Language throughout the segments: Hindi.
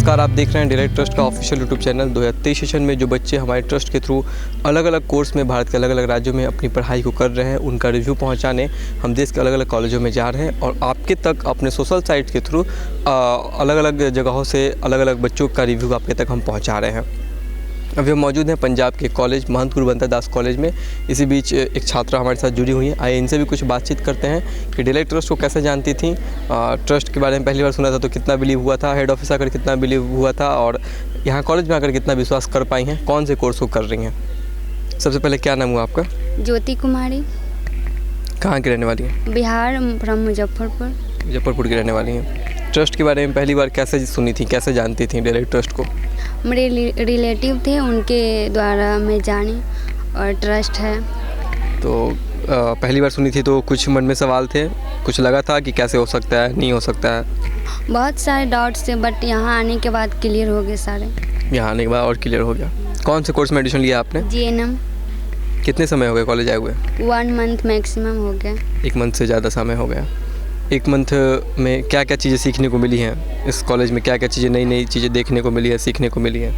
नमस्कार, आप देख रहे हैं डिलाइट ट्रस्ट का ऑफिशियल यूट्यूब चैनल। 2023 सेशन में जो बच्चे हमारे ट्रस्ट के थ्रू अलग अलग कोर्स में भारत के अलग अलग राज्यों में अपनी पढ़ाई को कर रहे हैं, उनका रिव्यू पहुंचाने हम देश के अलग अलग कॉलेजों में जा रहे हैं और आपके तक अपने सोशल साइट के थ्रू अलग अलग जगहों से अलग अलग बच्चों का रिव्यू आपके तक हम पहुँचा रहे हैं। अभी हम मौजूद हैं पंजाब के कॉलेज महंत गुरुबंता दास कॉलेज में। इसी बीच एक छात्रा हमारे साथ जुड़ी हुई हैं। आइए इनसे भी कुछ बातचीत करते हैं कि डिलाइट ट्रस्ट को कैसे जानती थी, ट्रस्ट के बारे में पहली बार सुना था तो कितना बिलीव हुआ था, हेड ऑफिस आकर कितना बिलीव हुआ था और यहाँ कॉलेज में आकर कितना विश्वास कर पाई हैं, कौन से कोर्स को कर रही हैं। सबसे पहले क्या नाम हुआ आपका? ज्योति कुमारी। कहाँ की रहने वाली हैं? बिहार फ्रॉम मुजफ्फरपुर की रहने वाली हैं। ट्रस्ट के बारे में पहली बार कैसे सुनी थी, कैसे जानती थी डिलाइट ट्रस्ट को? मेरे रिलेटिव थे, उनके द्वारा मैं जानी और ट्रस्ट है। तो पहली बार सुनी थी तो कुछ मन में सवाल थे, कुछ लगा था कि कैसे हो सकता है, नहीं हो सकता है? बहुत सारे डाउट्स थे बट यहाँ आने के बाद क्लियर हो गए सारे। यहाँ आने के बाद और क्लियर हो गया। कौन से कोर्स में एडमिशन लिया आपने? GNM। कितने समय हो गए कॉलेज आए हुए? 1 मंथ मैक्सिमम हो गया। 1 मंथ से ज़्यादा समय हो गया। 1 मंथ में क्या क्या चीज़ें सीखने को मिली हैं इस कॉलेज में? क्या क्या चीज़ें नई चीज़ें देखने को मिली है, सीखने को मिली है?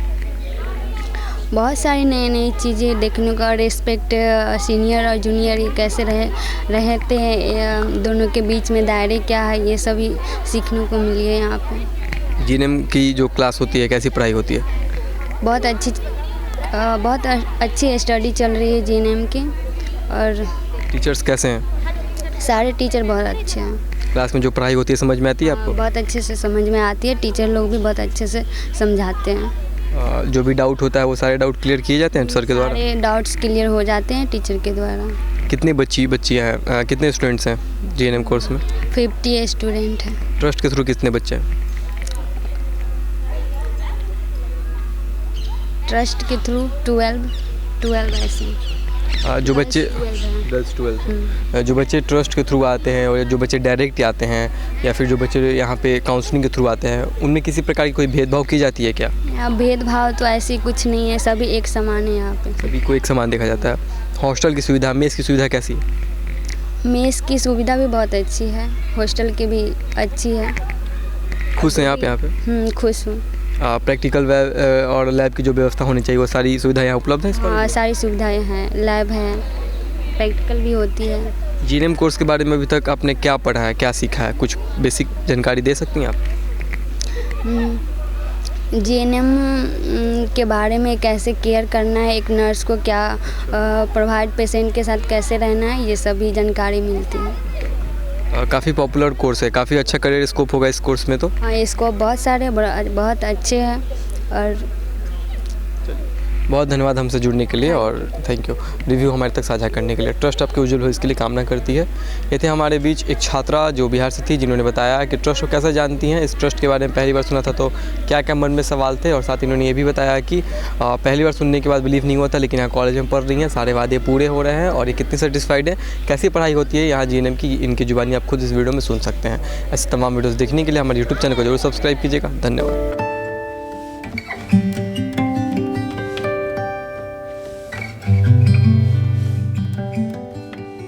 बहुत सारी नई चीज़ें देखने को, रिस्पेक्ट, सीनियर और जूनियर कैसे रहते हैं, दोनों के बीच में दायरे क्या है, ये सभी सीखने को मिली है यहाँ पे। GNM की जो क्लास होती है कैसी पढ़ाई होती है? बहुत अच्छी स्टडी चल रही है GNM की। और टीचर्स कैसे हैं? सारे टीचर बहुत अच्छे हैं। क्लास में जो पढ़ाई होती है समझ में आती है आपको? बहुत अच्छे से समझ में आती है, टीचर लोग भी बहुत अच्छे से समझाते हैं। जो भी डाउट होता है वो सारे डाउट क्लियर किए जाते हैं सर के द्वारा? सारे डाउट्स क्लियर हो जाते हैं टीचर के द्वारा। कितने बच्चियाँ हैं, कितने स्टूडेंट्स हैं GNM कोर्स में? 50 स्टूडेंट हैं। ट्रस्ट के थ्रू कितने बच्चे हैं? ट्रस्ट के थ्रू 12 ऐसे। जो बच्चे 12 जो बच्चे ट्रस्ट के थ्रू आते हैं और जो बच्चे डायरेक्ट आते हैं या फिर जो बच्चे यहाँ पे काउंसलिंग के थ्रू आते हैं, उनमें किसी प्रकार की कोई भेदभाव की जाती है क्या? यहाँ भेदभाव तो ऐसी कुछ नहीं है, सभी एक समान है यहाँ पे। सभी को एक समान देखा जाता है। हॉस्टल की सुविधा, मेस की सुविधा कैसी है? मेस की सुविधा भी बहुत अच्छी है, हॉस्टल की भी अच्छी है। खुश हैं आप यहाँ पे? खुश हूँ। प्रैक्टिकल और लैब की जो व्यवस्था होनी चाहिए वो सारी सुविधाएं यहाँ उपलब्ध हैं? हाँ, सारी सुविधाएं हैं, लैब है, प्रैक्टिकल भी होती है। GNM कोर्स के बारे में अभी तक आपने क्या पढ़ा है, क्या सीखा है, कुछ बेसिक जानकारी दे सकती हैं आप? GNM के बारे में कैसे केयर करना है, एक नर्स को क्या प्रोवाइड, पेशेंट के साथ कैसे रहना है, ये सभी जानकारी मिलती है। काफ़ी पॉपुलर कोर्स है, काफ़ी अच्छा करियर स्कोप होगा इस कोर्स में तो? हाँ, स्कोप बहुत सारे बहुत अच्छे हैं। और बहुत धन्यवाद हमसे जुड़ने के लिए और थैंक यू रिव्यू हमारे तक साझा करने के लिए। ट्रस्ट आपके उज्जवल हो इसके लिए कामना करती है। ये थे हमारे बीच एक छात्रा जो बिहार से थी, जिन्होंने बताया कि ट्रस्ट को कैसे जानती हैं, इस ट्रस्ट के बारे में पहली बार सुना था तो क्या क्या मन में सवाल थे, और साथ ही इन्होंने ये भी बताया कि पहली बार सुनने के बाद बिलीव नहीं हुआ था, लेकिन यहाँ कॉलेज में पढ़ रही हैं, सारे वादे पूरे हो रहे हैं और ये कितनी सेटिस्फाइड है, कैसी पढ़ाई होती है यहाँ GNM की, इनकी जुबानी आप खुद इस वीडियो में सुन सकते हैं। ऐसे तमाम वीडियोज़ देखने के लिए हमारे यूट्यूब चैनल को जरूर सब्सक्राइब कीजिएगा। धन्यवाद।